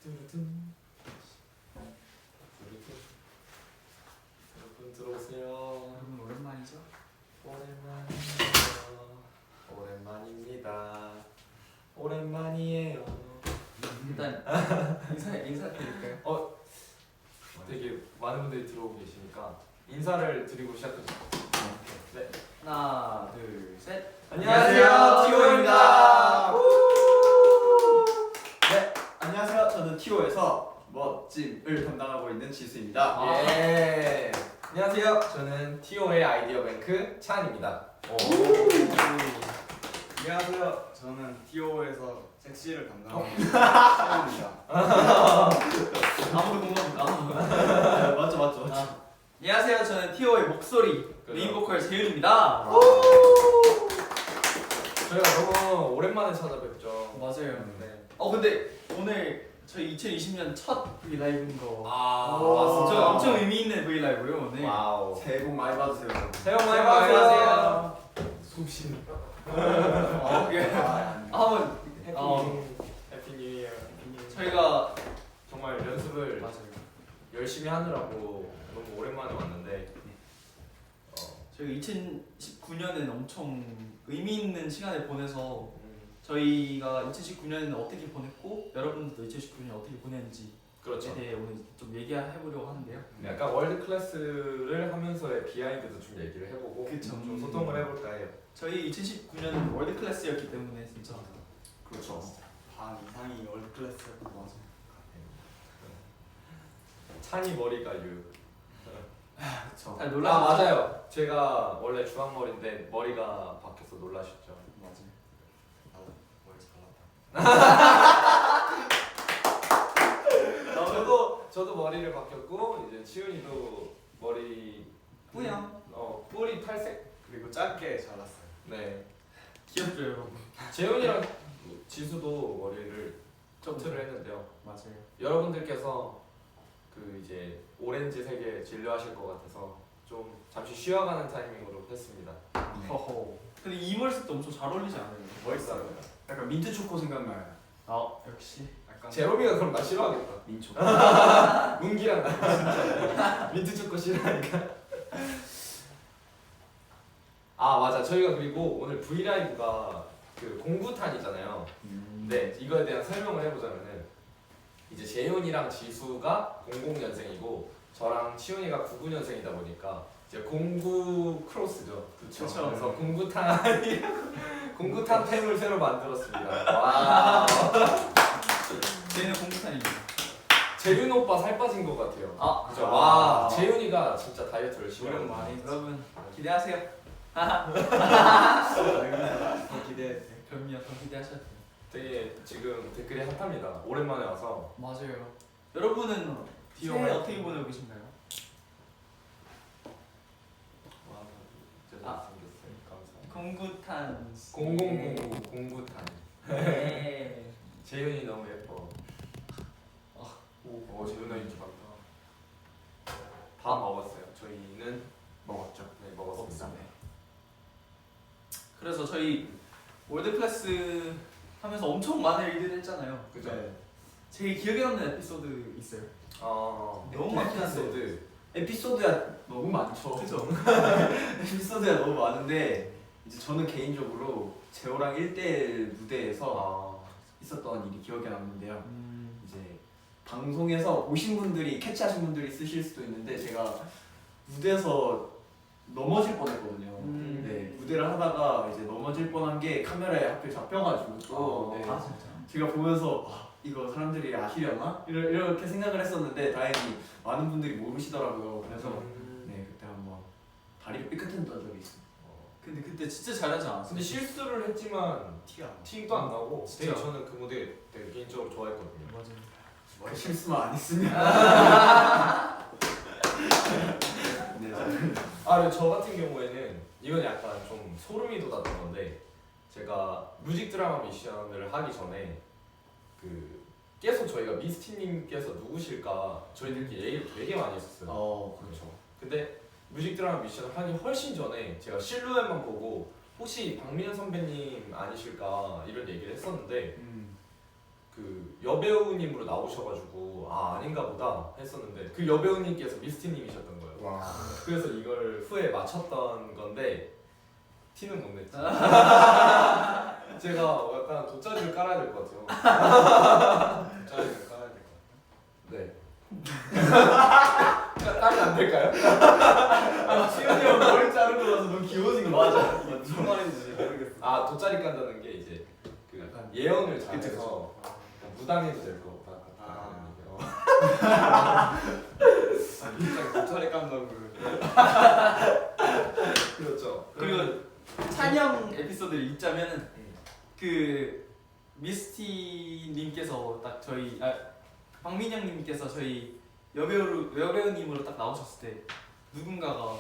뚜루둔. 여러분 들어오세요. 여러분 오랜만이죠? 오랜만입니다. 오랜만이에요. 일단 인사 드릴까요? 되게 많은 분들이 들어오고 계시니까 인사를 드리고 시작하죠. 네. 하나 둘 셋. 안녕하세요, 티오입니다. 네, 안녕하세요. 저는 티오에서 멋짐을 담당하고 있는 지수입니다. 예. 안녕하세요. 저는 티오의 아이디어 뱅크 찬입니다. 안녕하세요. 저는 TO에서 섹시를 담당하고 있는 시현입니다. 아무도 못 먹었다. 네, 맞죠. 안녕하세요. 저는 티오의 목소리 메인 보컬 재윤입니다. 저희가 너무 오랜만에 찾아뵙죠. 맞아요. 네. 근데 오늘 저희 2020년 첫 V 라이브인 거. 맞습니다. 엄청 의미 있는 V 라이브요 오늘. 와우. 새해 복 많이 받으세요. 새해 복 많이 받으세요. 숨쉬는. 한번 해피 뉴 이어. 저희가 정말 연습을 맞아요. 열심히 하느라고 너무 오랜만에 왔는데 저희가 2019년에는 엄청 의미 있는 시간을 보내서 저희가 2019년에는 어떻게 보냈고 여러분들도 2019년 어떻게 보냈는지에 그렇죠. 대해 오늘 좀 얘기해보려고 하는데요. 약간 월드 클래스를 하면서의 비하인드도 좀 얘기를 해보고 그쵸. 좀 소통을 해볼까 해요. 저희 2019년은 월드 클래스였기 때문에 진짜 그렇죠. 반 이상이 월드 클래스였던 거 같아요. 찬이 머리가 유. 그렇죠. 잘 놀라셨죠? 맞아요. 제가 원래 주황머리인데 머리가 바뀌어서 놀라셨죠. 맞아. 나도 머리 잘랐다. 저도 머리를 바뀌었고 이제 치훈이도 머리 뿌염. 뿌리 탈색. 그리고 짧게 잘랐어요. 네. 귀엽죠 여러분? 재훈이랑 지수도 머리를 커트를 했는데요. 맞아요. 여러분들께서 그 이제 오렌지색에 진료하실 것 같아서 좀 잠시 쉬어가는 타이밍으로 했습니다. 허허. 근데 이 머리색도 엄청 잘 어울리지 않아요? 멋있어요. 약간 민트 초코 생각나요. 역시. 약간 제로미가 그럼 나 싫어하겠다. 민초. 문기랑 나 진짜 민트 초코 싫어하니까. 맞아. 저희가 그리고 오늘 브이라이브가 그 공구탄이잖아요. 네, 이거에 대한 설명을 해보자면은 이제 재윤이랑 지수가 00년생이고 저랑 치훈이가 99년생이다 보니까 이제 공구 크로스죠. 그쵸. 그래서 공구탄 템을 새로 만들었습니다. 와. 저희는 공부탄입니다. 재윤 오빠 살 빠진 것 같아요. 그죠? 아. 와, 재윤이가 진짜 다이어트 열심히 하거든요. 오랜만에. 여러분 기대하세요. 더 기대해. 그럼요. 더 기대하셔도 돼요. 되게 지금 댓글이 핫합니다. 오랜만에 와서. 맞아요. 여러분은 새해 어떻게 보내고 계신가요? 와, 진짜 아. 잘생겼어요. 감사합니다. 공구탄. 0009 공구탄. 네. 재윤이 너무 예뻐. 재윤아 인기 많다. 다 먹었어요. 저희는 먹었죠. 네, 먹었습니다. 그래서 저희 월드 클래스 하면서 엄청 많은 일들을 했잖아요. 그죠? 네. 제일 기억에 남는 에피소드 있어요. 너무 많긴 한데. 에피소드야 너무 많죠. 그죠? 에피소드야 너무 많은데 이제 저는 개인적으로 재호랑 1대1 무대에서 있었던 일이 기억에 남는데요. 이제 방송에서 보신 분들이 캐치하신 분들이 쓰실 수도 있는데 제가 무대에서 넘어질 뻔했거든요. 네, 무대를 하다가 이제 넘어질 뻔한 게 카메라에 하필 잡혀가지고 또 네, 진짜? 제가 보면서 이거 사람들이 아시려나? 이렇게 생각을 했었는데 다행히 많은 분들이 모르시더라고요. 그래서 네, 그때 한번 다리를 삐끗했던 적이 있어요. 근데 그때 진짜 잘하지 않았어요? 근데 실수를 했지만 티가 안 나. 티도 안 나고 진짜. 되게 저는 그 무대 되게 개인적으로 좋아했거든요. 맞아요. 그 실수만 안 했으면 네, 근데 저 같은 경우에는 이건 약간 좀 소름이 돋았던 건데 제가 뮤직 드라마 미션을 하기 전에 그 계속 저희가 미스티님께서 누구실까 저희들끼리 얘기를 되게 많이 했었어요. 그렇죠. 근데 뮤직 드라마 미션을 하기 훨씬 전에 제가 실루엣만 보고 혹시 박민현 선배님 아니실까 이런 얘기를 했었는데 그 그 여배우님으로 나오셔가지고 아 아닌가 보다 했었는데 그 여배우님께서 미스티님이셨던 거예요. 와. 그래서 이걸 후에 맞췄던 건데 티는 못 냈지. 제가 약간 돗자리를 깔아야 될 것 같아요. 돗자리를 깔아야 될 것 네. 깔면 안 될까요? 시윤이 형 머리 자른 거 봐서 너무 귀여워진 거 맞아. 같아요. 무슨 말인지 모르겠어. 아 돗자리 깐다는 게 이제 그 약간 예언을 잘해서 무당해도 될 것 같다는 얘기예요. 진짜 돗자리 깐다고 그렇죠. 그리고 찬영 에피소드를 읽자면은 그 미스티님께서 딱 저희 박민영님께서 저희 여배우님으로 딱 나오셨을 때 누군가가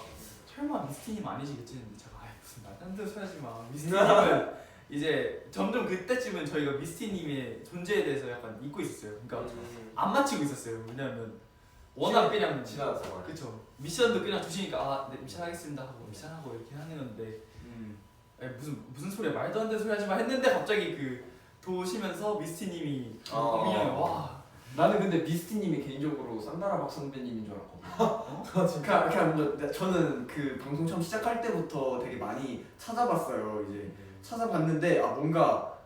설마 미스티님 아니시겠지 했는데 제가 무슨 말도 안 되는 소리 하지 마. 미스티님은 이제 점점 그때쯤은 저희가 미스티님의 존재에 대해서 약간 잊고 있었어요. 그러니까 안 맞히고 있었어요. 왜냐면 워낙 그냥 지나서 그쵸. 미션도 그냥 주시니까 네 미션 하겠습니다 하고 미션하고 이렇게 하는 건데 무슨 소리야 말도 안 되는 소리 하지 마 했는데 갑자기 그 도시면서 미스티님이 박민영이 와 나는 근데 미스티님이 개인적으로 산다라박 선배님인 줄 알았거든요. 그냥 저는 그 방송 처음 시작할 때부터 되게 많이 찾아봤어요. 이제 찾아봤는데 뭔가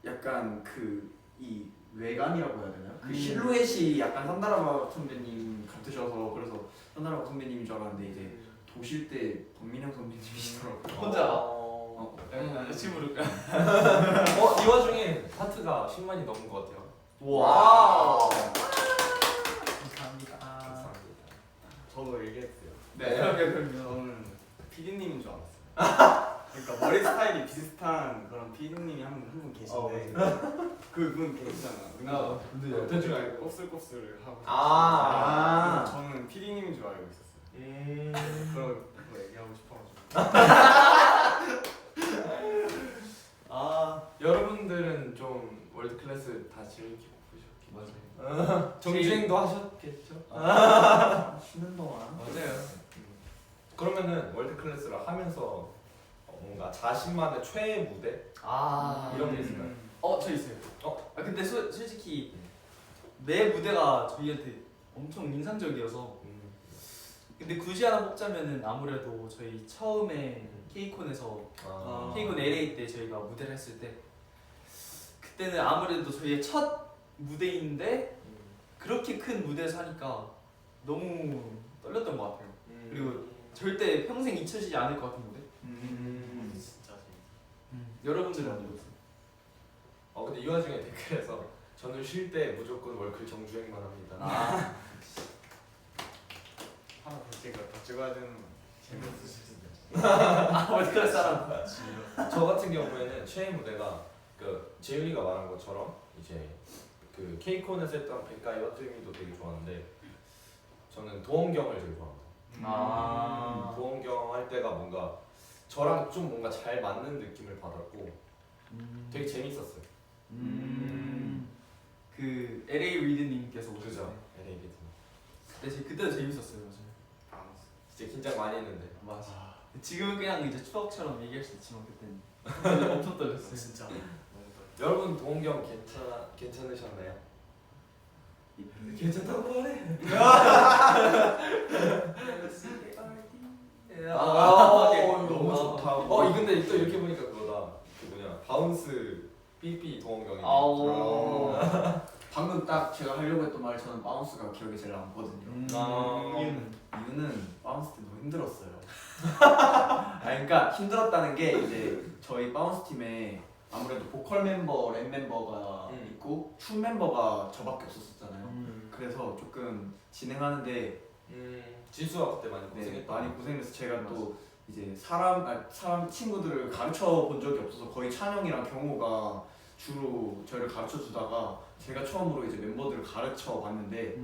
약간 그 이 외관이라고 해야 되나요? 그 실루엣이 약간 산다라박 선배님 같으셔서 그래서 산다라박 선배님인 줄 알았는데 이제 도실 때 박민영 선배님이시더라고요. 혼자 여자친구로 이 와중에 하트가 10만이 넘은 것 같아요. 와우 감사합니다. 감사합니다. 저도 얘기했어요. 네. 그럼요. 저는 PD님인 줄 알았어요. 그러니까 머리 스타일이 비슷한 그런 PD님이 한 분 계신데 그분 계시잖아. 대충 알고. 곱슬곱슬 하고. 아. 저는 PD님인 줄 알고 있었어요. 그거 얘기하고 싶어가지고. 여러분들은 좀 월드 클래스 다 즐기고 보셨겠죠? 맞아요. 정주행도 하셨겠죠? 쉬는 동안 맞아요. 그러면은 월드 클래스를 하면서 뭔가 자신만의 최애 무대 이런 게 있을까요? 저 있어요. 근데 솔직히 매 무대가 저희한테 엄청 인상적이어서 근데 굳이 하나 뽑자면은 아무래도 저희 처음에 케이콘에서 케이콘 LA 때 저희가 무대를 했을 때 그때는 아무래도 저희의 첫 무대인데 그렇게 큰 무대에서 하니까 너무 떨렸던 것 같아요. 그리고 절대 평생 잊혀지지 않을 것 같은 무대. 진짜 여러분들은 어떠세요? 근데 이 와중에 댓글에서 저는 쉴 때 무조건 월클 정주행만 합니다. 하나 더 찍어야 되는 거 재밌으실 텐데. 월드 클래스 사람. 저 같은 경우에는 최애 무대가 그 재윤이가 말한 것처럼 이제 그 케이콘에서 했던 백가이와 트위미도 되게 좋았는데 저는 도원경을 제일 좋아합니다. 도원경 할 때가 뭔가 저랑 좀 뭔가 잘 맞는 느낌을 받았고 되게 재밌었어요. 그 LA 리드님께서 오셨죠. 그죠? LA 리드. 그때도 재밌었어요. 맞아요. 진짜 긴장 많이 했는데. 맞아. 지금은 그냥 이제 추억처럼 얘기할 수 있지만 그때는 엄청 떨렸어요. 진짜. 여러분 도원경 괜찮으셨나요? 괜찮다고 말해. 너무 좋다. 근데 또 이렇게 보니까 그거다. 그 뭐냐 바운스 삐삐 도원경이. 방금 딱 제가 하려고 했던 말 저는 바운스가 기억에 제일 남거든요. 이유는 바운스 때 너무 힘들었어요. 그러니까 힘들었다는 게 이제 저희 바운스 팀에 아무래도 보컬 멤버, 랩 멤버가 있고 춤 멤버가 저밖에 없었잖아요. 그래서 조금 진행하는데 지수가 그때 많이 고생했다. 많이 고생해서 제가 또 이제 사람 친구들을 가르쳐 본 적이 없어서 거의 찬영이랑 경호가 주로 저희를 가르쳐 주다가 제가 처음으로 이제 멤버들을 가르쳐 봤는데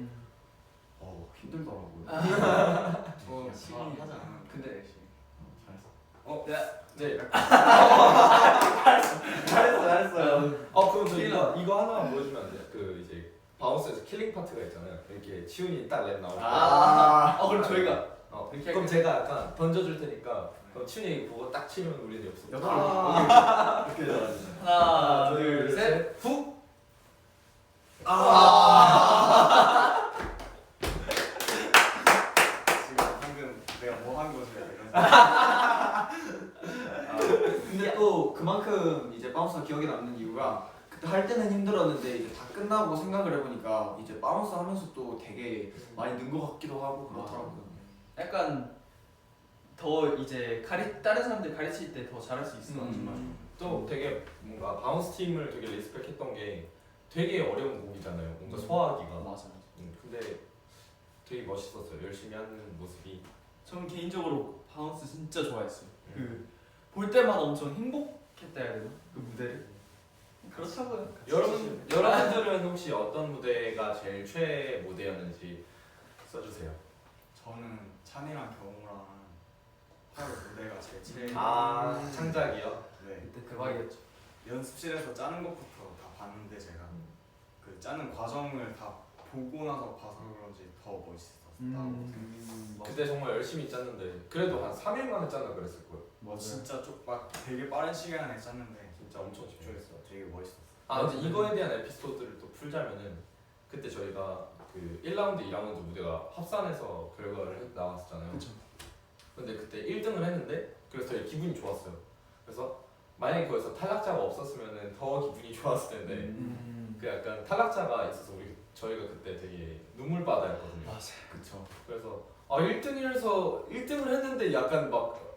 힘들더라고요. 하잖아. 근데 잘했어. 네. 잘했어요. 그럼 저 이거 하나만 보여주면 안 돼요? 그 이제 바운스에서 킬링 파트가 있잖아요. 이렇게 치훈이 딱 랩 나올 때. 그럼 저희가 이렇게 그럼 제가 약간 던져줄 테니까 그럼 치훈이 보고 딱 치면 우리는 옆으로. 이렇게 잘하죠. 하나, 둘, 셋, 훅. 지금 방금 내가 뭐 한 거지? 이런 근데 또 그만큼 이제 바운스가 기억에 남는 이유가 그때 할 때는 힘들었는데 이제 다 끝나고 생각을 해보니까 이제 바운스 하면서 또 되게 많이 는 것 같기도 하고 그렇더라고요. 약간 더 이제 다른 사람들 가르칠 때 더 잘할 수 있을 것 같아요. 또 되게 뭔가 바운스 팀을 되게 리스펙했던 게 되게 어려운 곡이잖아요. 뭔가 소화하기가. 맞아. 근데 되게 멋있었어요. 열심히 하는 모습이. 저는 개인적으로 바운스 진짜 좋아했어요. 그 볼 때마다 엄청 행복했다 해야 되나? 그 무대를. 그렇다고요. 여러분들은 혹시 어떤 무대가 제일 최애 무대였는지 써주세요. 저는 찬이랑 경호랑 하루 무대가 제일 창작이요? 네. 그때 대박이었죠. 연습실에서 짜는 것부터 다 봤는데 제가 그 짜는 과정을 다 보고 나서 봐서 그런지 더 멋있었다고 생각해요. 그때 정말 열심히 짰는데 그래도 한 3일 만에 짰나 그랬을 거예요. 진짜 막 되게 빠른 시간에 짰는데 진짜 엄청 집중했어요. 되게 멋있었어. 근데 이거에 대한 에피소드를 또 풀자면은 그때 저희가 그 1라운드, 2라운드 무대가 합산해서 결과를 나왔었잖아요. 그쵸. 근데 그때 1등을 했는데 그래서 되게 기분이 좋았어요. 그래서 만약에 거기서 탈락자가 없었으면은 더 기분이 좋았을 텐데 그 약간 탈락자가 있어서 저희가 그때 되게 눈물바다였거든요. 맞아. 그쵸. 그래서 1등이라서 1등을 했는데 약간 막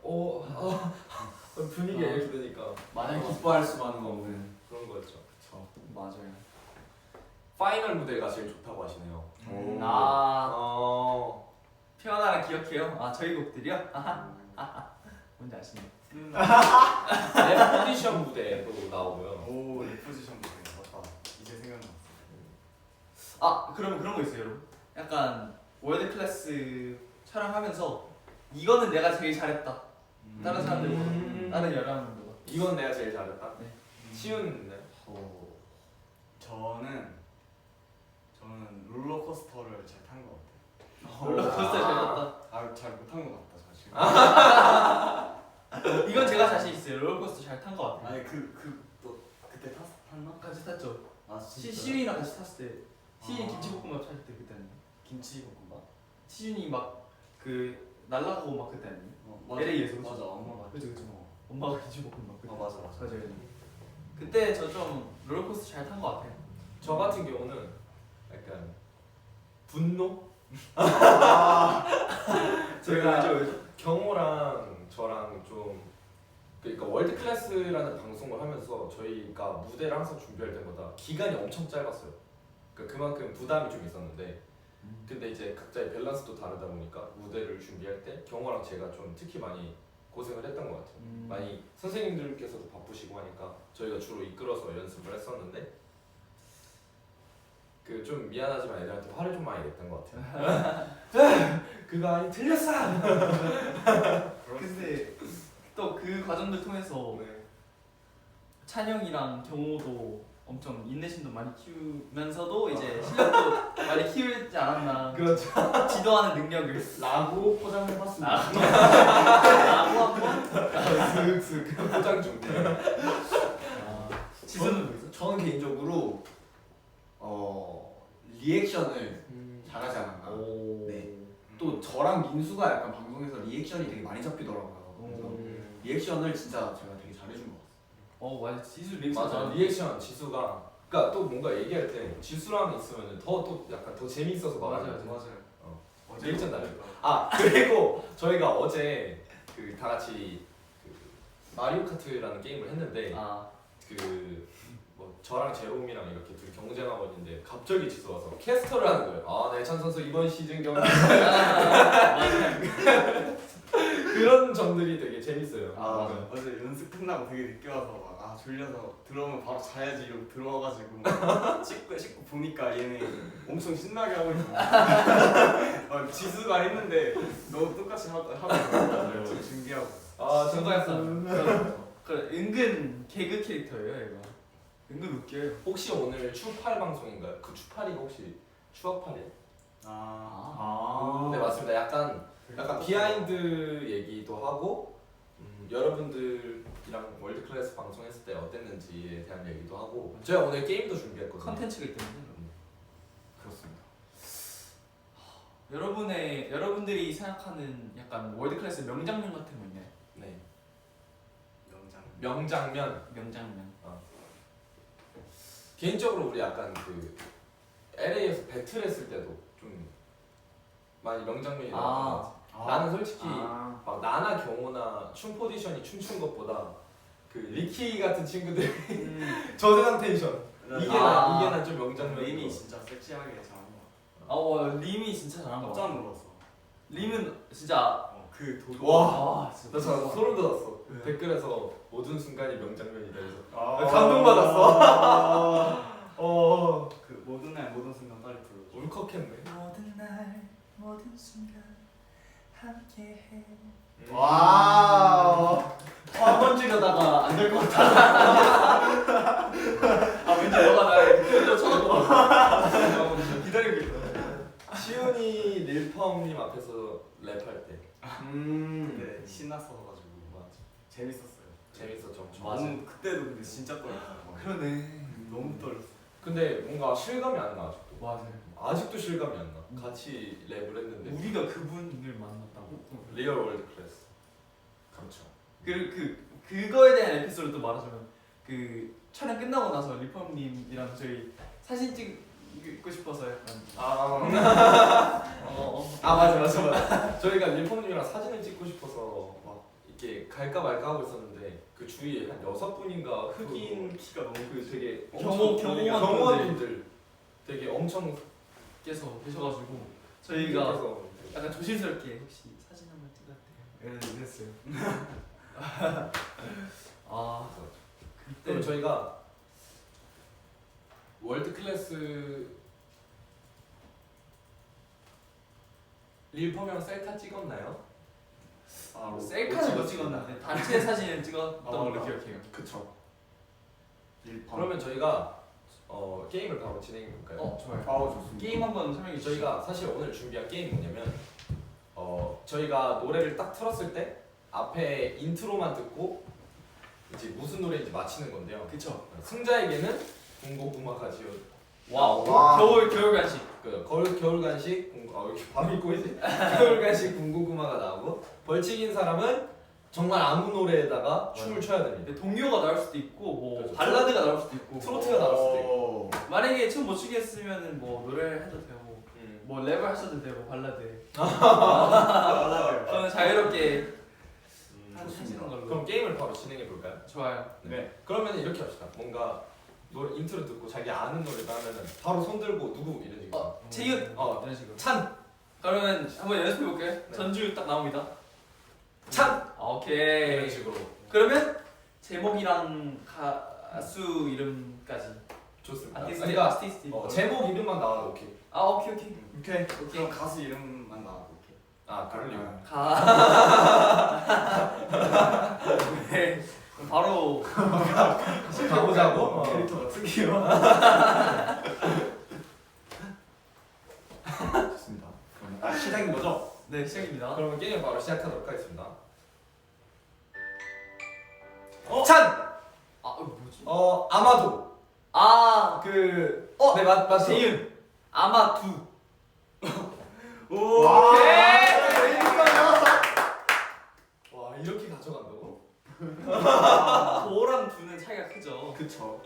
분위기가 이렇게 되니까 마냥 기뻐할 수만은 없는 그런 거였죠. 그쵸. 맞아요. 파이널 무대가 제일 좋다고 하시네요. 피어나라 기억해요? 저희 곡들이요? 뭔지 아시네요. 레포지션 무대도 나오고요. 오 리포지션 무대 맞다. 이제 생각났어. 그러면 그런 거 있어요, 여러분. 약간 월드 클래스 촬영하면서 이거는 내가 제일 잘했다. 다른 사람들보다, 다른 여러분들보다. 이건 내가 제일 잘했다. 네. 시윤네. 저는 롤러코스터를 잘 탄 것 같아요. 롤러코스터 잘했다. 잘 못한 것 같다 사실. 이건 제가 자신 있어요. 롤러코스터 잘 탄 것 같아요. 아니 또 그때 탔나? 같이 탔죠. 진짜? 시윤이랑 같이 탔을 때, 시윤이 김치볶음밥 찾을 때 그때 아니에요? 김치볶음밥? 시윤이 막 그 날라가고 막 그때 아니에요? 맞아. LA에서 맞아 엄마가. 그죠. 엄마가 김치볶음밥. 그때. 맞아. 맞아요. 그때 저 좀 롤러코스터 잘 탄 것 같아요. 저 같은 경우는 약간 분노? 제가 왜죠? 경호랑 저랑 좀 그러니까 월드 클래스라는 방송을 하면서 저희가 무대를 항상 준비할 때마다 기간이 엄청 짧았어요. 그러니까 그만큼 부담이 좀 있었는데 근데 이제 각자의 밸런스도 다르다 보니까 무대를 준비할 때 경호랑 제가 좀 특히 많이 고생을 했던 것 같아요. 많이 선생님들께서도 바쁘시고 하니까 저희가 주로 이끌어서 연습을 했었는데 그 좀 미안하지만 애들한테 화를 좀 많이 냈던 것 같아요. 그거 아니 틀렸어. 근데 또 그 과정들 통해서 찬영이랑 경호도 엄청 인내심도 많이 키우면서도 이제 실력도 많이 키우지 않았나. 그렇죠. 지도하는 능력을. 라고 포장해봤습니다. 라고 한번. 슥슥 포장 중. 지수는 뭐 있어? 저는 개인적으로 리액션을 잘하지 않았나. 네. 또 저랑 민수가 약간 방송에서 리액션이 되게 많이 잡히더라고요. 그래서 리액션을 진짜 제가 되게 잘해준 것 같아요. 맞아. 지수 리액션. 맞아. 리액션 지수가 그러니까 또 뭔가 얘기할 때 지수랑 있으면 또 약간 더 재밌어서 말하는 맞아요. 어제 리액션 다르니까. 그리고 저희가 어제 그 다 같이 그 마리오 카트라는 게임을 했는데 그 뭐 저랑 제롬이랑 이렇게 둘이 경쟁하고 있는데 갑자기 지수 와서 캐스터를 하는 거예요. 내찬 선수 이번 시즌 경기 그런 점들이 되게 재밌어요. 어제 연습 끝나고 되게 늦게 와서 막 졸려서 들어오면 바로 자야지 이러고 들어와가지고 씻고 보니까 얘네 엄청 신나게 하고 있어. 지수가 했는데 너무 똑같이 하고 있어. 지금 준비하고. 저도 약간 그 은근 개그 캐릭터예요, 얘가. 은근 웃겨요. 혹시 오늘 추팔 방송인가요? 그 추팔이 혹시 추억팔이에요? 네 맞습니다. 약간 비하인드 얘기도 하고 여러분들이랑 월드 클래스 방송했을 때 어땠는지에 대한 얘기도 하고 제가 오늘 게임도 준비했거든요. 컨텐츠가 있기 때문에. 여러분들이 생각하는 약간 월드 클래스 명장면 같은 거 있나요? 네. 영장. 명장면. 명장면. 개인적으로 우리 약간 그 LA에서 배틀했을 때도 좀 많이 명장면이 나왔던 것 같아. 나는 솔직히 막 나나 경호나 춤 포지션이 춤춘 것보다 그 리키 같은 친구들 저세상 텐션 이게 난 좀 명장면. 림이 진짜 섹시하게 잘한 거 같아. 림이 진짜 잘한 거 깜짝 같아. 놀랐어. 림은 진짜 그 도도. 와, 진짜 나 진짜 소름 돋았어. 왜? 댓글에서 모든 순간이 명장면이다 해서 아, 감동받았어. 그 모든 날 모든 순간 빨리 불러줘. 울컥했네. 모든 날 모든 순간 함께해. 와. 한번 주려다가 안 될 것 같아. 왠지 너가 나의 그대로 쳐다보고 기다리고 있어. 시온이 릴펌님 앞에서 랩할 때 근데 신났어가지고 재밌었어요. 재밌었죠. 너무 그때도 근데 진짜 떨렸어요. 그러네. 너무 떨렸어. 근데 뭔가 실감이 안 나 아직도. 맞아요. 아직도 실감이 안 나. 같이 랩을 했는데 우리가 그분을 만났다고? 리얼 월드 클래스. 그렇죠. 그거에 대한 에피소드도 말하자면 그 촬영 끝나고 나서 리펌님이랑 저희 사진 찍고 싶어서 약간 맞아. 저희가 릴펌님이랑 사진을 찍고 싶어서 막 이렇게 갈까 말까 하고 있었는데 그 주위에 한 6분인가 흑인 키가 너무 그 되게 경호원분들. 경호원분들 되게 엄청 께서 계셔가지고 저희가 그래서 약간 조심스럽게 혹시 사진 한번 찍어도 이랬어요. 그럼 저희가 월드 클래스 릴펌이랑 셀카 찍었나요? 셀카는 못 찍었는데 단체 사진을 찍었던 걸로 기억해요. 그쵸. 그러면 저희가 게임을 바로 진행해 볼까요? 좋아요. 좋습니다. 게임 한번 설명해 주시죠. 저희가 사실 오늘 준비한 게임이 뭐냐면 저희가 노래를 딱 틀었을 때 앞에 인트로만 듣고 이제 무슨 노래인지 맞히는 건데요. 그쵸. 승자에게는 군고구마까지요. 와우. 와. 겨울 간식. 겨울 간식 이렇게 밤이 꼬이지? 겨울 간식 군고구마가 나오고 벌칙인 사람은 정말 아무 노래에다가 춤을 춰야 됩니다. 근데 동요가 나올 수도 있고 뭐 그렇죠. 발라드가 나올 수도 있고 트로트가 나올 수도 있고. 만약에 춤 못 추게 했으면은 뭐 노래를 해도 되고 뭐 랩을 하셔도 되고 발라드. 맞아요. 저는 자유롭게 좋습니다. 하시는 걸로. 그럼 게임을 바로 진행해 볼까요? 좋아요. 네. 그러면 이렇게 합시다. 뭔가 노래 인트로 듣고 자기 아는 노래가 하면은 바로 손 들고 누구 이런 식으로. 채윤. 이런 식으로. 찬. 그러면 한번 연습해 볼게요. 네. 전주 딱 나옵니다. 찬. 오케이. 이런 식으로. 그러면 제목이랑 가수 이름까지. 좋습니다. 아티스트. 그러니까 아티스트. 제목 이름만 나와도 오케이. 오케이. 오케이. 그럼 가수 이름만 나와도 오케이. 그럴 리가. 네. 그럼 바로 가보자고. 캐릭터가 특이해요. 좋습니다. 그럼 시작인 거죠? 네 시작입니다. 그러면 게임 바로 시작하도록 하겠습니다. 찬. 뭐지? 아마도. 네 맞. 재윤. 아마두. 오. 와. 와 이렇게 가져간다고? 도랑 두는 차이가 크죠. 그쵸.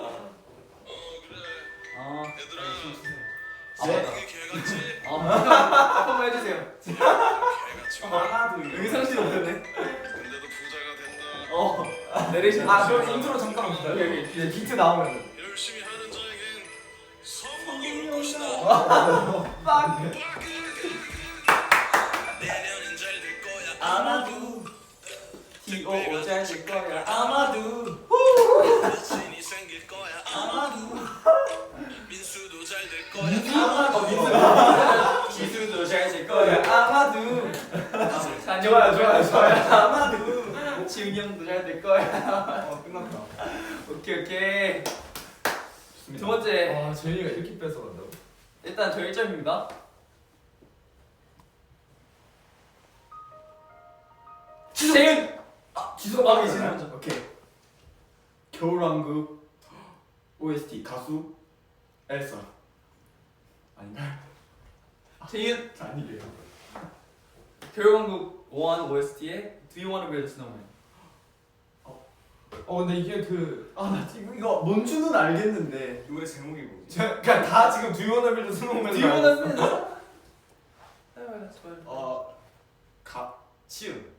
얘들아 네. 개같이 한번 해주세요. 개같이 하나도 의상실 없네. 근데도 부자가 된다 내리시. 그럼 인트로 잠깐만 기다려. 여기. 이제 비트 나오면. 열심히 하는 자에겐 선물이 올 것이다 내년엔 잘 될 거야 아마두. T.O. 잘될 거야. 아마두. 여친이 생길 거야 아마도 민수도 잘 될 거야 지수도 잘될 거야. 아마두. 좋아요. 아마두. 지훈이 형도 잘 될 거야. 끝났다. 오케이. 두 번째. 와 재윤이가 이렇게 뺏어간다고? 일단 저 1점입니다. 재윤. 지수가 지수 빠르네. 먼저. 오케이. 겨울왕국 OST 가수 엘사. 아닌가? 재윤. 아니래요. 겨울왕국 1 OST의 Do You Wanna Build a Snowman? 근데 이게 그 아나 이거 뭔지는 알겠는데. 노래 제목이 뭐지? 그냥 다 지금 두유원을 빌드 스노우맨 Do You Wanna Build a 치움.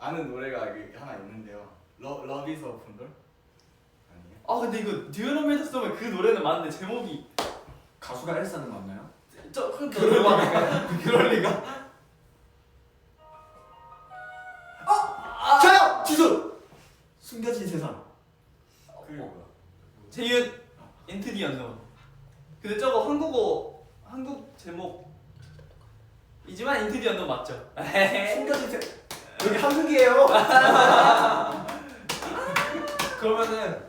아는 노래가 이게 하나 있는데요. Love is a Wonder? 아니에요? 아 근데 이거 Do You Wanna Build a Snowman 그 노래는 맞는데 제목이 가수가 엘사는 맞나요? 그럴 리가. 저요 지수. 숨겨진 세상. 그게 뭐야? 재윤 Into the Unknown. 근데 저거 한국 제목이지만 Into the Unknown 맞죠? 숨겨진 세상. 여기 한국이에요. 그러면은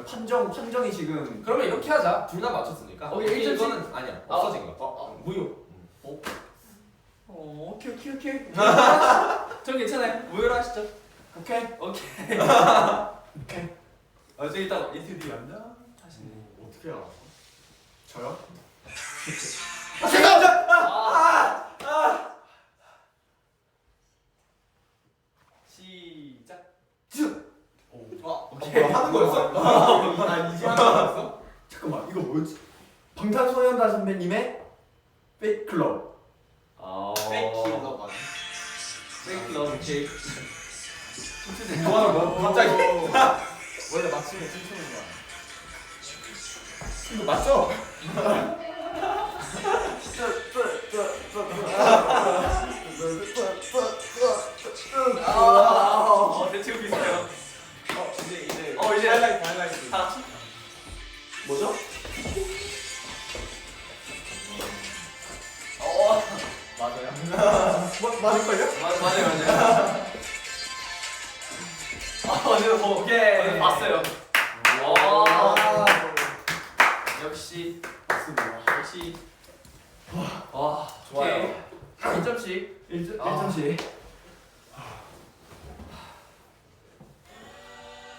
판정이 지금. 그러면 이렇게 하자. 둘 다 맞췄으니까. 오케이, 일점씩. 이거는 아니야. 없어진 거. 무효. 오케이. 전 괜찮아요. 무효로 하시죠. 오케이. 오케이. 저기 일단 Into the Unknown 하시네. 어떻게 알았어? 저요? 시작. 오케이. 하는 거였어? 아 이제 하는 거였어? 잠깐만 이거 뭐였지? 방탄소년단 선배님의 팬클럽. 백킬러 맞아? Fake Love Cake. 뭐 갑자기? 원래 맞추면 춤추는 거야. 이거 맞죠? 대충 비슷해요. 이제 이제 하이라이트. 다 같이? 뭐죠? 맞아요? 맞을걸요? 맞아요. 맞아요. 오케이. 봤어요. 와. 역시. 역시. 와. 좋아요. 2점씩. 1점씩.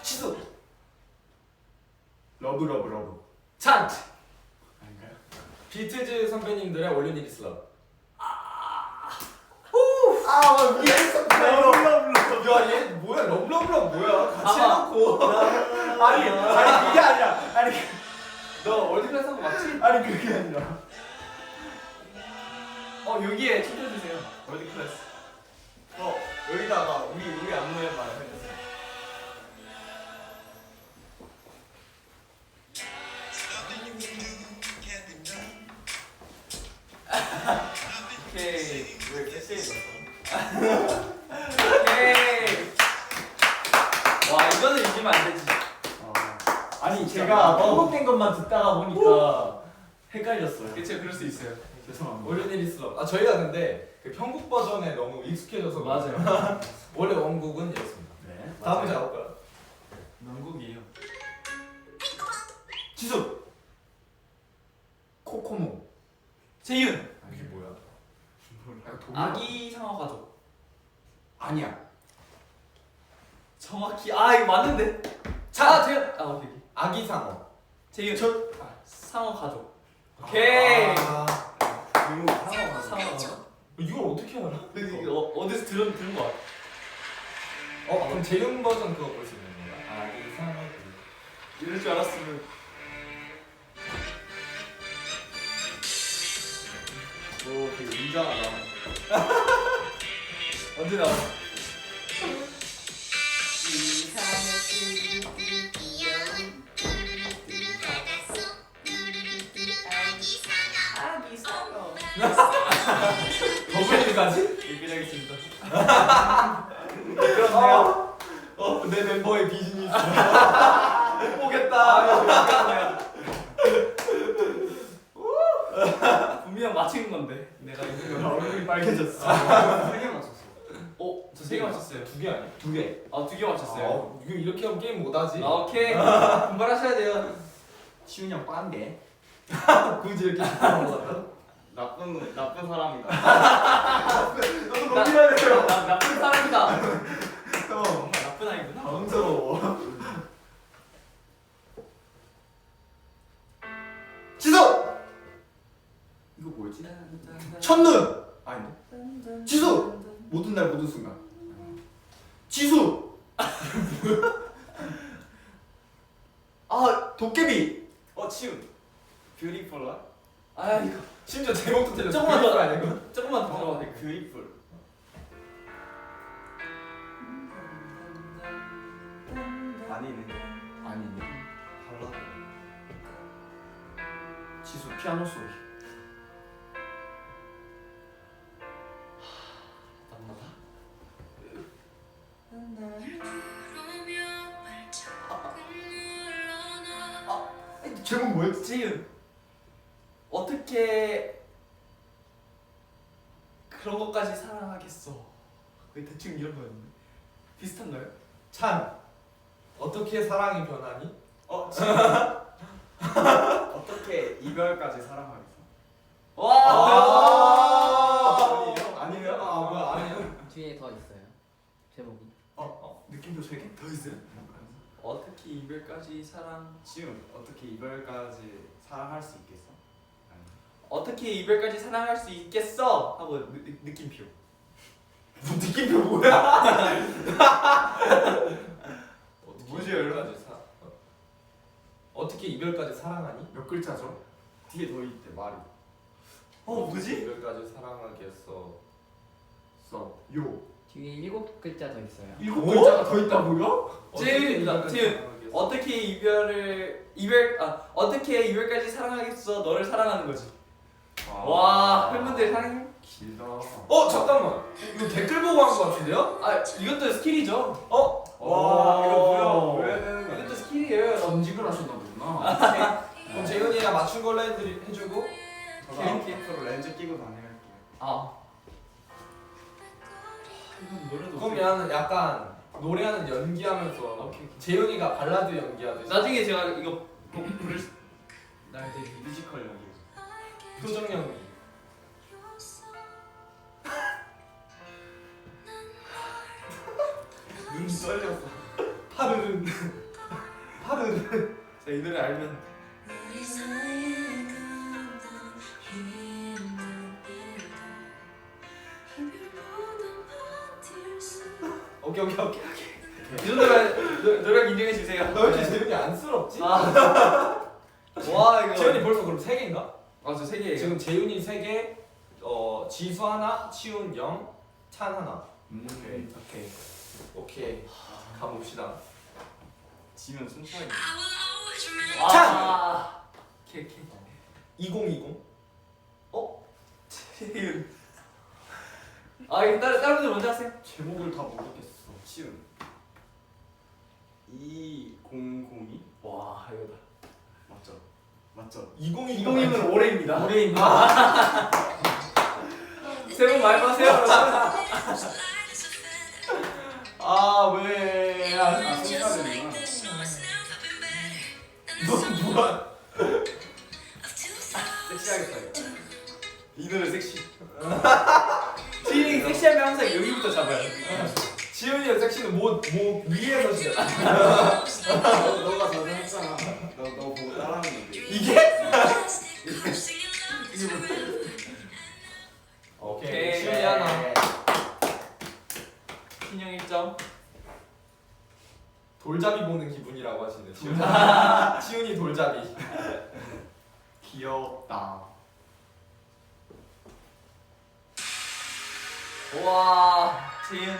취소. 러브. 찬트. 아닌가요? 비트즈 선배님들의 All You Need Is Love. 위에 있었구나 이거. 야, 얘 뭐야? 러블러블러 뭐야? 같이 아마. 해놓고. 아니 그게 아니라. 너 월드클래스 한거 맞지? 아니 그게 아니라. 여기에 춤춰주세요. 월드클래스. 여기다가 우리 안무에 말해주세요. 오케이. 왜 세세해졌어? 오케이. 와 이거는 이기면 안 되지. 아니 제가 반복된 것만 듣다가 보니까 헷갈렸어요. 그쵸 그럴 수 있어요. 죄송합니다. All You Need Is Love. 저희가 근데 그 편곡 버전에 너무 익숙해져서 맞아요. 원래 원곡은 이렇습니다. 네. 다음 문제 가볼까요? 명곡이에요. 지수. 코코모. 재윤. 이게 뭐야? 아기 상어 가족. 아니야. 정확히 이거 맞는데. 자 재윤. 오케이. 아기상어. 재윤. 상어 가족. 오케이. 상어 가족. 이걸 어떻게 알아? 이거 어디서 들은 거 같아. 그럼 재윤 버전 그거 볼 수 있는 건가? 아기상어. 이럴 줄 알았으면. 오 되게 웅장하다. 언제 나와? 더블리까지? 얘기하겠습니다. 그렇네요. 내 멤버의 비즈니스. 못 보겠다. 분명 맞힌 건데 내가 이거. 얼굴이 빨개졌어. 3개 맞췄어. 저 3개 맞췄어요. 두 개 아니야? 2개. 2개 맞췄어요. 이거 이렇게 하면 게임 못하지. 오케이. 분발하셔야 돼요. 시훈이 형 빤데. 굳이 이렇게 하는 거 같아? 나쁜 사람이다. 너도 넘겨야 돼요. 나쁜 사람이다. 형. 정말 나쁜 아이구나. 당스러워. 지수. 이거 뭐였지? 첫눈. 아닌데? 지수! 모든 날 모든 순간. 지수! 아 도깨비! 치운. 뷰티풀 라? 아 이거 심지어 제목도 틀렸어. 조금만 더 아니야 이거? 조금만 더 들어봐. 뷰티풀. 아니네. 아니네. 발라드. 지수 피아노 소리. 제목 뭐였지? 지은 어떻게 그런 것까지 사랑하겠어? 거의 대충 이런 거였는데 비슷한가요? 찬. 어떻게 사랑이 변하니? 치운. 어떻게 이별까지 사랑하겠어? 와! 아니에요? 아 뭐야 아니에요? 뒤에 더 있어요. 제목이. 느낌표 3개? 더 있어요? 어떻게 이별까지 사랑? 치운. 어떻게 이별까지 사랑할 수 있겠어? 아니. 어떻게 이별까지 사랑할 수 있겠어? 하고 느낌표. 느낌표 뭐야? 어떻게 뭐지, 이별까지 어떻게 이별까지 사랑하니? 몇 글자죠? 뒤에 더 있대 말이. 뭐지? 이별까지 사랑하겠어. 요. 뒤에 7글자 더 있어요. 7글자가 더 있다고요? 지은입니다. 지은. 어떻게 어떻게 이별까지 사랑하겠어? 너를 사랑하는 거지. 와 팬분들 사랑해. 길다. 잠깐만. 이거 댓글 보고 한 거 같은데요? 아 이것도 스킬이죠. 와 이거 뭐야? 왜 되는 거야? 이것도 스킬이에요. 전직을 하셨나 보구나. 그럼 재현이가 맞춘 걸로 해주고. 저는 뷰티풀 렌즈 끼고 다녀갈게요. 아 이건 노래도 그러면 약간 노래하는 연기하면서 오케이. 재현이가 발라드 연기하듯이 나중에 제가 이거 꼭 부를 날 되게 뮤지컬 연기. 표정 연기. 눈 떨렸어. 파르르 파르르. 자, 이 노래 알면 오케이. 이 정도면 노력 인정해 주세요. 너 왜 이렇게 재현이 안쓰럽지? 와 이거 재현이 벌써 그럼 3개인가? 저 3개예요. 지금 재윤이 3개, 지수 하나, 치훈 0, 찬 하나. 오케이. 가봅시다. 지면 순차게. 와. 오케이. 2020. 채윤. 이거 다른 분들 먼저 하세요. 제목을 다 모르겠어. 치운. 2002? 와 이거다. 맞죠? 2020은 올해입니다. 올해입니다. 새해 복 많이 받으세요, 여러분. 왜? 순차되는구나. 너 뭐야? 섹시하겠다 이거. 이 노래 섹시. 지인이 섹시하면 항상 여기부터 잡아요. 지훈이의 섹시는 뭐 위에서 시작. 너가 저도 했잖아. 너 보고 따라하는 건데. 이게? 오케이. 지훈이 하나. 신영 1점. 돌잡이 보는 기분이라고 하시네. 지훈이 돌잡이. 귀엽다. 와, 지인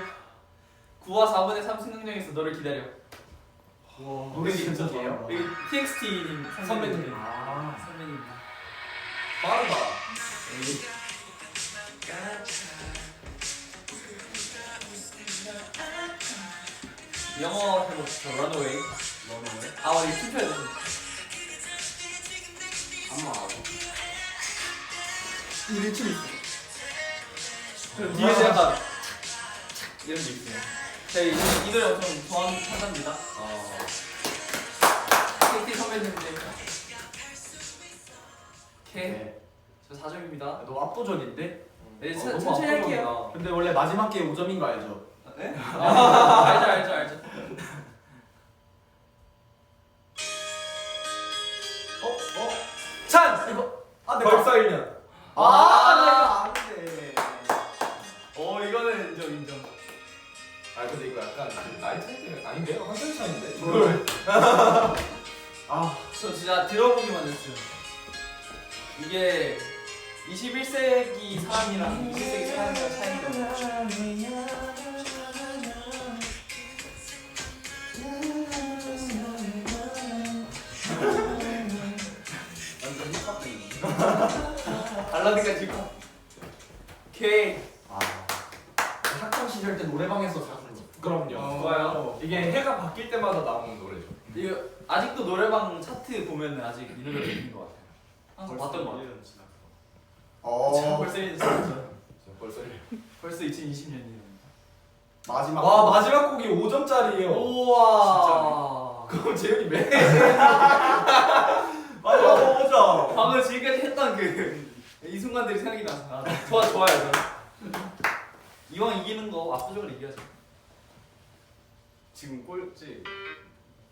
9와 4분의 3 승강장에서 너를 기다려. 노래 진짜예요? 여기 TXT님 선배님. 선배님. 빠르다. 영어 해봅시다. Runaway. 우리 투표해 주세요. 이름 춤 있어. 그럼 뒤에서 약간 이런 게 있어요. 제가 이 노래 엄청 좋아합니다. TXT 선배님들. 오케이. 네. 저 4점입니다. 너무 압도적인데? 네, 너무 천천히 할게요. 압도적이다. 근데 원래 마지막 게 5점인 거 알죠? 네? 알죠. 찬! 이거. 아, 벌써 1년. 나 이거 안 돼. 아닌데요? 한살 차인데? 이걸 아 저 진짜 들어보기만 했어요. 이게 21세기 사람이랑 20세기 사람이랑 차이가. 완전 힙합이. 발라드가 지금. 오케이. 학창 시절 때 노래방에서 자주 그럼요. 좋아요. 이게 해가 바뀔 때마다 나오는 노래죠. 이거 아직도 노래방 차트 보면은 아직 이 노래가 있는 것 같아요. 항상 봤던 것 같아요. 1년 지났어. 벌써 1년 지났죠. 벌써 벌써 2020년이에요. 마지막 와 마지막 곡이 5점짜리예요. 우와. 그럼 재현이 매. 맞아. 방금 지금까지 했던 이 순간들이 생각이 나서 좋아요. 저는. 이왕 이기는 거 압도적으로 이겨야죠. 지금 꼴찌.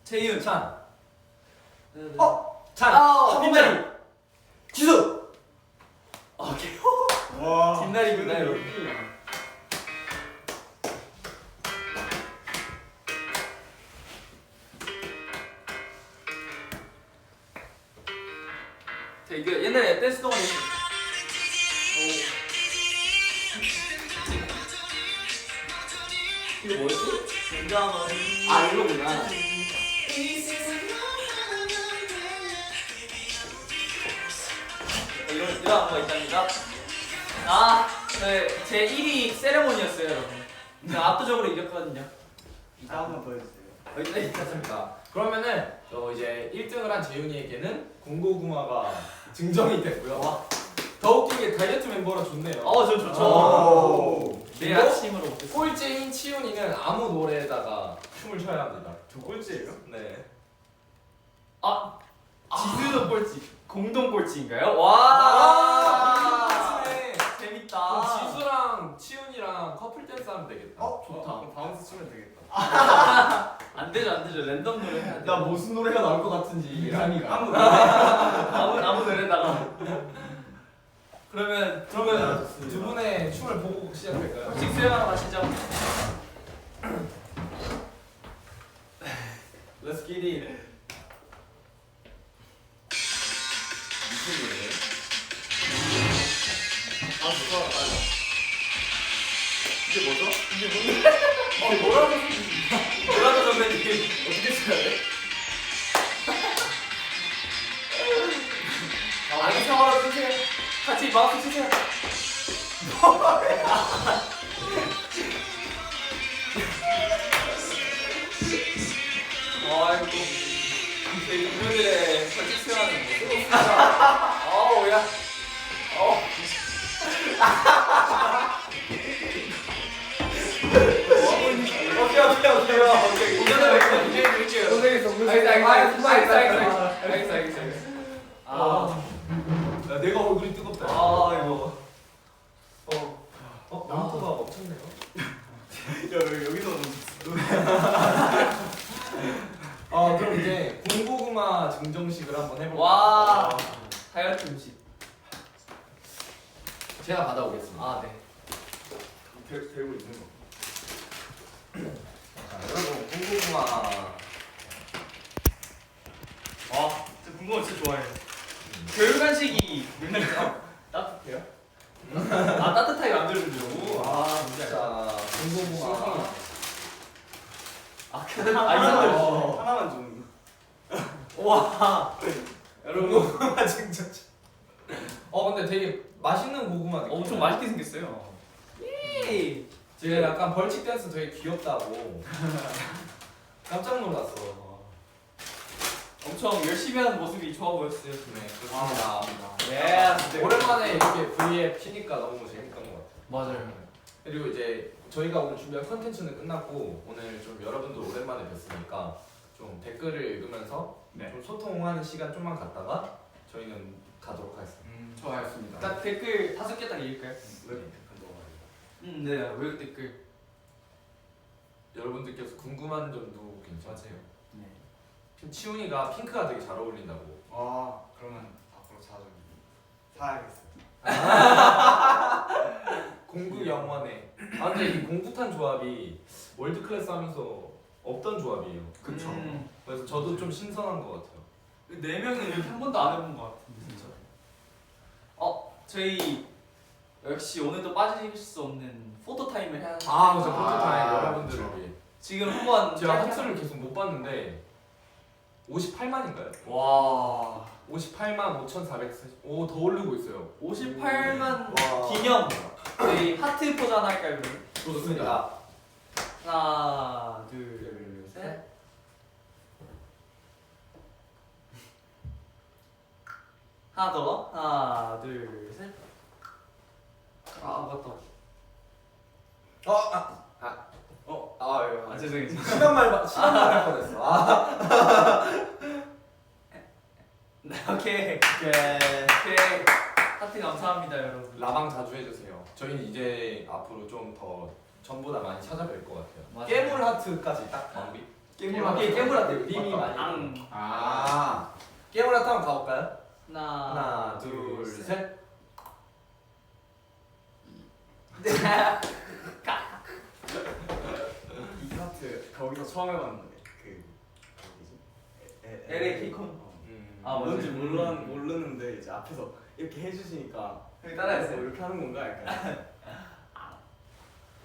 채윤 찬. 찬. 김나리. 지수. 오케이. 와. 김나리구나 여러분. 자 이거 옛날에 댄스 동아리. 이거 뭐였지? 굉장히. 아 이거구나. 이런 거가 있답니다. 네, 제 1위 세레모니였어요, 여러분. 제가 압도적으로 이겼거든요. 이거 한번 더 해주세요. 네, 좋습니다. 그러면은 이제 1등을 한 재윤이에게는 공고구마가 증정이 됐고요. 더 웃긴 게 다이어트 멤버라 좋네요. 저 좋죠. 오. 내일 아침으로 먹겠습니다. 꼴찌인 치훈이는 아무 노래에다가 춤을 춰야 합니다. 저 꼴찌예요? 네. 지수도 꼴찌, 공동 꼴찌인가요? 아, 와, 네. 재밌다. 그럼 지수랑 치훈이랑 커플 댄스 하면 되겠다. 좋다. 그럼 바운스 치면 되겠다. 안 되죠. 랜덤 노래 해야 돼. 나 무슨 노래가 나올 것 같은지 예상이가. 아무 노래다가. 그러면 두 분의 춤을 보고 시작할까요? 벌칙 수행하러 가시죠. Let's get it. 무슨 노래? 이게 뭐죠? 이게 뭐라고 선배님 어떻게 써야 돼? 아기 상황으로 쓰세요. 같이 마우스 치세요. 아이고 제 인물들의 벌칙 수행하는 모습. 아우 야. 오케이. 이제는 이제 드릴게요. 알겠어. 야, 내가 얼굴이 뜨겁다. 이거. 영토가 멈췄네요. 여기서 그럼 이제 공고구마 증정식을 한번 해볼게요. 와. 다이어트 음식. 제가 받아오겠습니다. 네. 들고 있는 거. 자, 여러분 공고구마. 저 궁금한 진짜 좋아해요. 교육 간식이 유명해요. 따뜻해요? 따뜻하게 만들어주죠. 자, 공고구마. 이상들. 하나만 좀. 와. 여러분 고구마 증정식. 근데 되게 맛있는 고구마 느낌. 엄청 맛있게 생겼어요. 예. 제가 약간 벌칙 댄스 되게 귀엽다고 깜짝 놀랐어. 엄청 열심히 하는 모습이 좋아 보였어요. 네, 그렇습니다. 예. 오랜만에 이렇게 V에 피니까 너무 재밌던 것 같아요. 맞아요. 그리고 이제 저희가 오늘 준비한 컨텐츠는 끝났고 오늘 좀 여러분들 오랜만에 뵀으니까 좀 댓글을 읽으면서 네. 좀 소통하는 시간 좀만 갖다가 저희는 가도록 하겠습니다. 좋아했습니다. 딱 댓글 5개 딱 읽을까요? 왜 네. 왜 댓글? 여러분들께서 궁금한 점도 괜찮으세요? 네. 지금 치훈이가 핑크가 되게 잘 어울린다고. 그러면 앞으로 자주 사야겠어요. 공구 영원해. 근데 이 공구탄 조합이 월드 클래스 하면서 없던 조합이에요. 그쵸. 그래서 저도 좀 신선한 것 같아요. 4명은 이렇게 한 번도 안 해본 것 같은데 진짜. 저희 역시 오늘도 빠질 수 없는 포토 타임을 해야 하는데 아, 맞아. 포토타임 아, 여러분들을 그쵸. 위해. 지금 한번 제가 하트를 계속 못 봤는데 58만인가요? 와 58만 5,440. 오, 더 오르고 있어요. 58만 와. 기념 저희 하트 포즈 하나 할까요? 그럼? 좋습니다. 하나 둘 셋. 하나 더 하나 둘 셋. 아 맞다. 죄송해요. 시간 말 뻔했어. 아, 네 오케이 하트 감사합니다 여러분. 라방 자주 해주세요. 저희는 이제 앞으로 좀 더 전보다 많이 찾아뵐 것 같아요. 맞아요. 깨물 하트까지 딱 마무리. 깨물 오케이, 하트. 깨물 하트. 림이 많이. 아. 깨물 하트 한번 가볼까요? 하나 하나, 둘, 셋. 이 하트 거기서 처음 해봤는데 그 어디지? LA 케이콘? 아, 뭔지 맞아요. 모르는데 이제 앞에서 이렇게 해주시니까 형이 따라했어요. 이렇게 하는 건가 약간.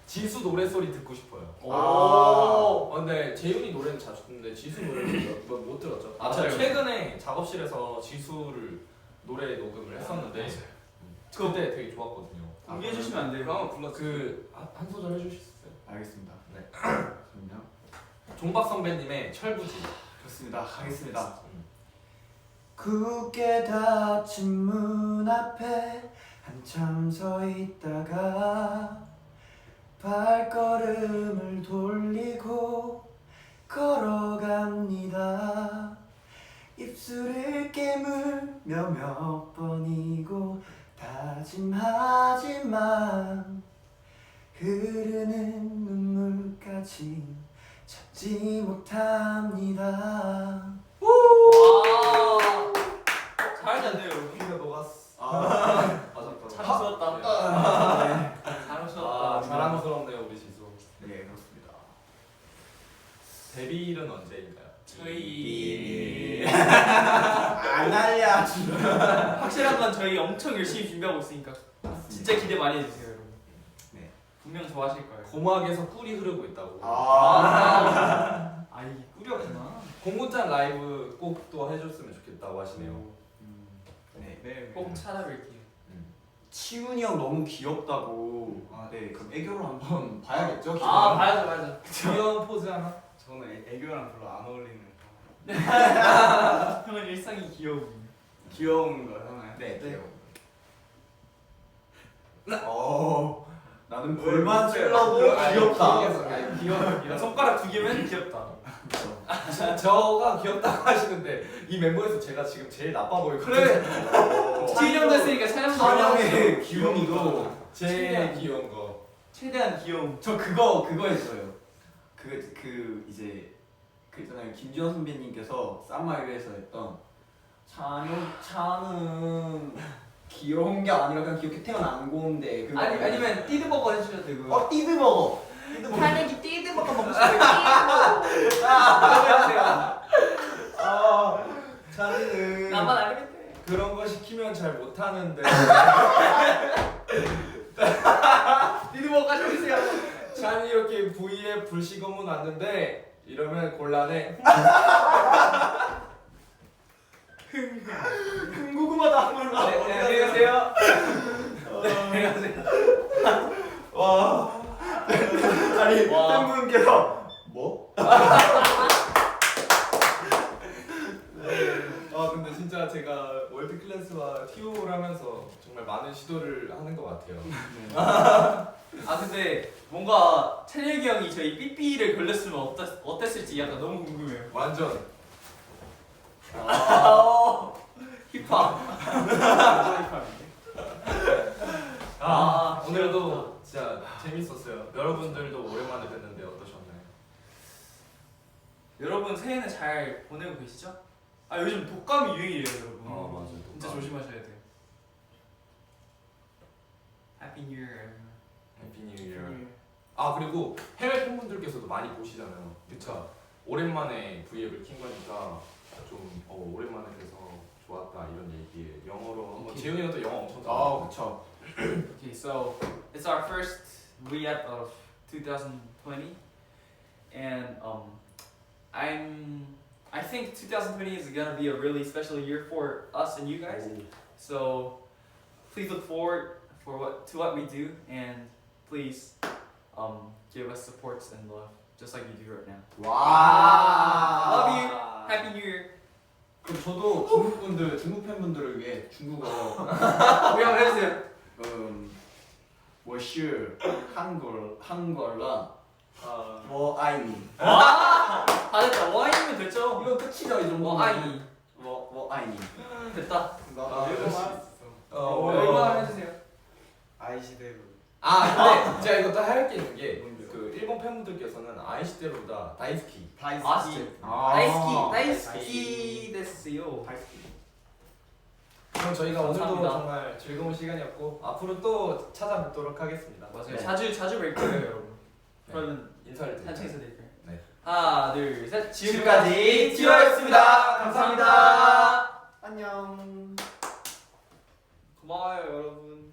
지수 노래 소리 듣고 싶어요. 오. 근데 재윤이 노래는 자주 듣는데 지수 노래는 못 들었죠. 아, 제가 맞아요. 최근에 작업실에서 지수를 노래 녹음을 했었는데 그때 되게 좋았거든요. 공개해 주시면 안 돼요? 그거 한번 불러주세요. 한 소절 해주실 수 있어요? 알겠습니다. 네. 그럼요. 종박 선배님의 철부지. 좋습니다. 하겠습니다. 음. 굳게 닫힌 문 앞에 한참 서 있다가 발걸음을 돌리고 걸어갑니다. 입술을 깨물며 몇 번이고 다짐하지만 흐르는 눈물까지 참지 못합니다. 와 잘하셨네요 여러분. 귀가 녹았어. 맞았다. 잘 웃었다. 잘 웃었다. 자랑스럽네요 우리 지수. 네, 그렇습니다. 데뷔일은 언제인가요? 저희 안 알려줘. 확실한 건 저희 엄청 열심히 준비하고 있으니까 진짜 기대 많이 해주세요 여러분. 네. 분명 좋아하실 거예요. 고막에서 꿀이 흐르고 있다고. 아. 이게 꿀이었구나. 공구장 라이브 꼭 또 해줬으면 좋겠다고 하시네요. 네. 네. 꼭 찾아뵐게요. 치훈이 형 너무 귀엽다고. 아, 네. 그럼 애교로 한번 봐야겠죠? 봐야죠. 귀여운 포즈 하나. 저는 애교랑 별로 안 어울리는 형은 일상이 귀여워. 귀여운 거 하나요? 네, 네. 귀여워. 나는 볼만 글쎄요. 찔러도 귀엽다. 귀여워. 손가락 2개면 귀엽다. 저가 귀엽다고 하시는데 이 멤버에서 제가 지금 제일 나빠 보이거든요. 그래. 촬영 됐으니까 촬영도 찬영의 기운이도 제일 귀여운 거. 최대한 귀여움. 저 그거 했어요. 그 이제 그 있잖아요. 김지현 선배님께서 쌈마이에서 했던 찬은 귀여운 게 아니라 그냥 귀엽게 태어난 건데 그거 아니면 띠드버거 해주셔도 되고. 띠드버거. 탄핵이 띠드버거 먹고 싶어요. 띠드버거. 찬이는 나만 알겠대. 그런 거 시키면 잘 못하는데 띠드버거까지 해주세요. 찬이 이렇게 V에 불시검은 왔는데 이러면 곤란해. 궁금하다. 네, 안녕히 가세요. 네, 안녕히 가세요. 와. 아니 와. 팬분께서 뭐? 근데 진짜 제가 월드 클래스와 티오를 하면서 정말 많은 시도를 하는 것 같아요. 근데 뭔가 찬혁이 형이 저희 삐삐를 걸렸으면 어땠을지 약간 너무 궁금해요. 완전 힙합. 오늘도 진짜 재밌었어요. 여러분들도 오랜만에 뵀는데 어떠셨나요? 여러분 새해는 잘 보내고 계시죠? 요즘 독감이 유행이래요 여러분. 맞아요. 진짜 조심하셔야 돼요. Happy New Year. 해피 뉴 이어. 아 그리고 해외 팬분들께서도 많이 보시잖아요. 그쵸? 오랜만에 V앱을 킨 거니까 좀 오랜만에 돼서 좋았다 이런 얘기 영어로 한번 재훈이가 또 영어 엄청 잘하고 그쵸. Okay, so it's our first Riyadh of 2020, and I think 2020 is gonna be a really special year for us and you guys. So please look forward to what we do, and please give us supports and love, just like you do right now. 와. Love you. Happy New Year. 그럼 저도 중국 팬분들을 위해 중국어 우리 한번 해주세요. 我是 한국어라 我爱你 다 됐다. 와인이면 됐죠. 이거 끝이죠 이 정도. 와인이 我爱你 됐다. 나도 일본말 할 수 있어. 이거 한번 해주세요. 아이시대로. 아 근데 제가 이것도 할 게 있는 게 그 일본 팬분들께서는 아이시대로보다 다이스키 아 진짜. 다이스키 됐어요. 그럼 저희가 오늘도 감사합니다. 정말 즐거운 시간이었고 앞으로 또 찾아뵙도록 하겠습니다. 맞아요. 네. 자주 뵐 거예요, 여러분. 그러면 인사를 드릴까요? 한층 인사드릴까요? 네. 하나, 둘, 셋. 지금까지 티오였습니다. 감사합니다. 안녕. 안녕. 고마워요, 여러분.